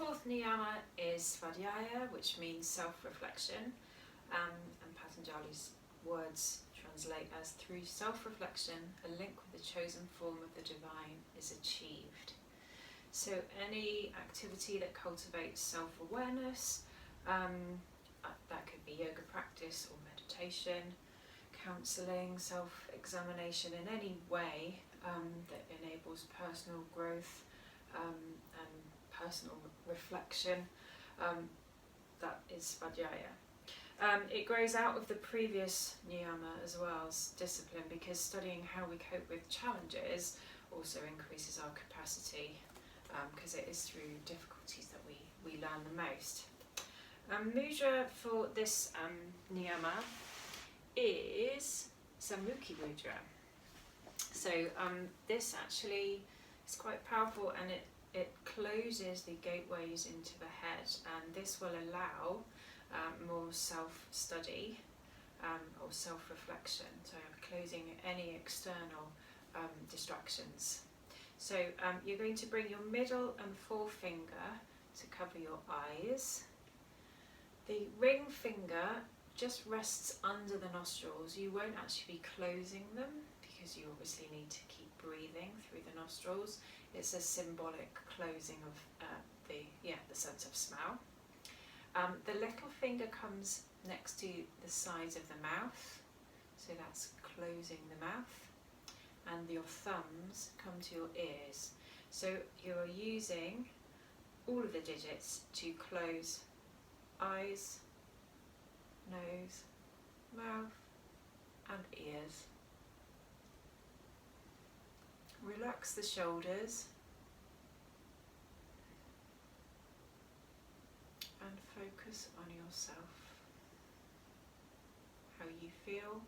fourth niyama is Svadhyaya, which means self-reflection, and Patanjali's words translate as, through self-reflection, a link with the chosen form of the divine is achieved. So any activity that cultivates self-awareness, that could be yoga practice or meditation, counselling, self-examination in any way that enables personal growth and personal reflection, that is Svadhyaya. It grows out of the previous niyama as well as discipline, because studying how we cope with challenges also increases our capacity, because it is through difficulties that we learn the most. Mudra for this niyama is Sammukhi Mudra. So this actually is quite powerful, and it closes the gateways into the head, and this will allow more self-study or self-reflection, so closing any external distractions. So you're going to bring your middle and forefinger to cover your eyes. The ring finger just rests under the nostrils. You won't actually be closing them, because you obviously need to keep breathing through the nostrils. It's a symbolic closing of the sense of smell. The little finger comes next to the sides of the mouth, so that's closing the mouth, and your thumbs come to your ears. So you're using all of the digits to close eyes, nose, mouth and ears. Relax the shoulders and focus on yourself, how you feel.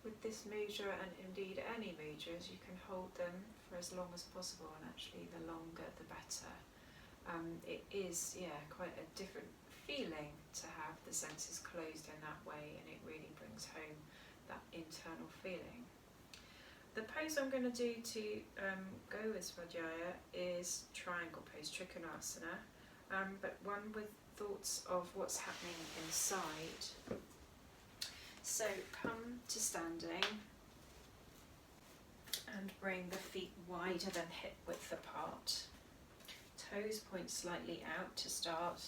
With this mudra, and indeed any mudras, you can hold them for as long as possible, and actually the longer the better. It is quite a different feeling to have the senses closed in that way, and it really brings home that internal feeling. The pose I'm going to do to go with Svadhyaya is triangle pose, Trikonasana, but one with thoughts of what's happening inside. So come to standing and bring the feet wider than hip width apart. Toes point slightly out to start,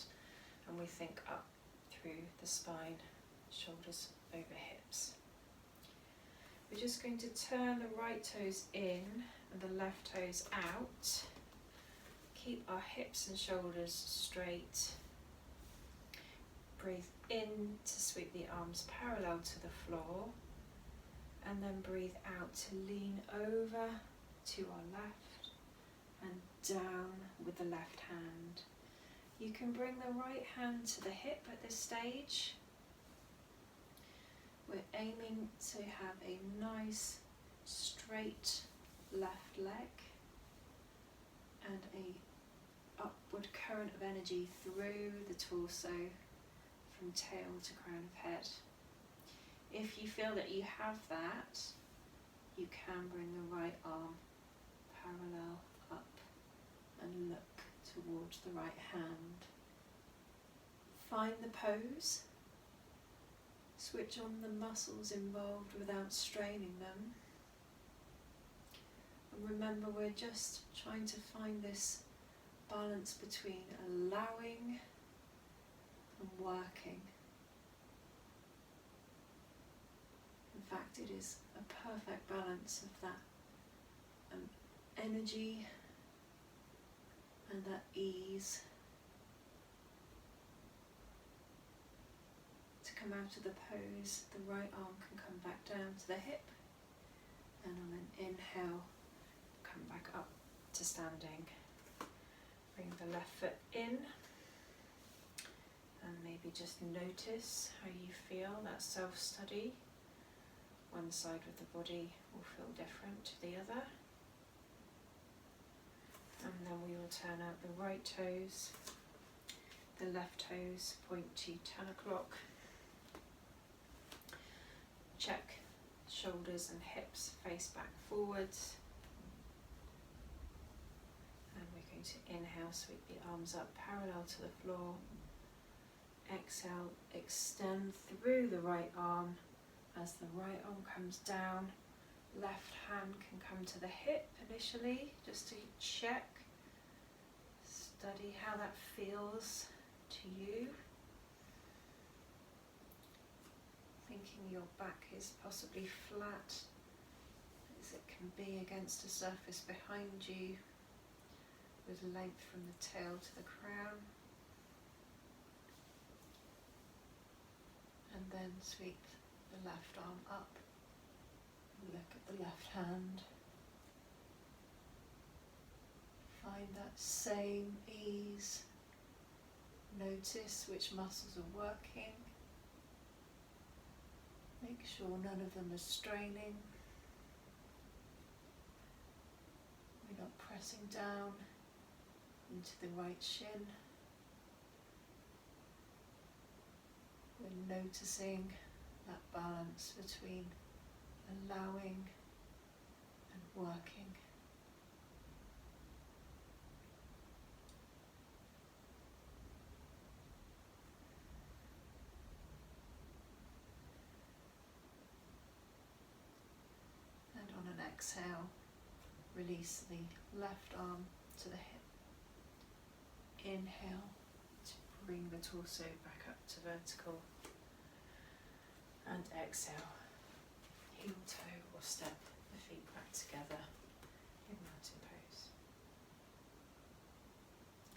and we think up through the spine, shoulders over hips. We're just going to turn the right toes in and the left toes out. Keep our hips and shoulders straight. Breathe in to sweep the arms parallel to the floor, and then breathe out to lean over to our left and down with the left hand. You can bring the right hand to the hip at this stage. We're aiming to have a nice straight left leg and a upward current of energy through the torso, from tail to crown of head. If you feel that you have that, you can bring the right arm parallel up and look towards the right hand. Find the pose. Switch on the muscles involved without straining them. And remember, we're just trying to find this balance between allowing and working. In fact, it is a perfect balance of that energy and that ease to come out of the pose. The right arm can come back down to the hip, and on an inhale, come back up to standing. Bring the left foot in, and maybe just notice how you feel, that self-study One side of the body will feel different to the other. And then we will turn out the right toes. The left toes point to 10 o'clock. Check shoulders and hips face back forwards. And we're going to inhale, sweep the arms up parallel to the floor. Exhale, extend through the right arm. As the right arm comes down, left hand can come to the hip initially, just to check, study how that feels to you. Thinking your back is possibly flat as it can be against a surface behind you, with length from the tail to the crown. And then sweep the left arm up, look at the left hand. Find that same ease. Notice which muscles are working. Make sure none of them are straining. We're not pressing down into the right shin. We're noticing that balance between allowing and working. And on an exhale, release the left arm to the hip. Inhale to bring the torso back up to vertical. And exhale, heel toe or step the feet back together in mountain pose.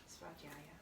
Svadhyaya.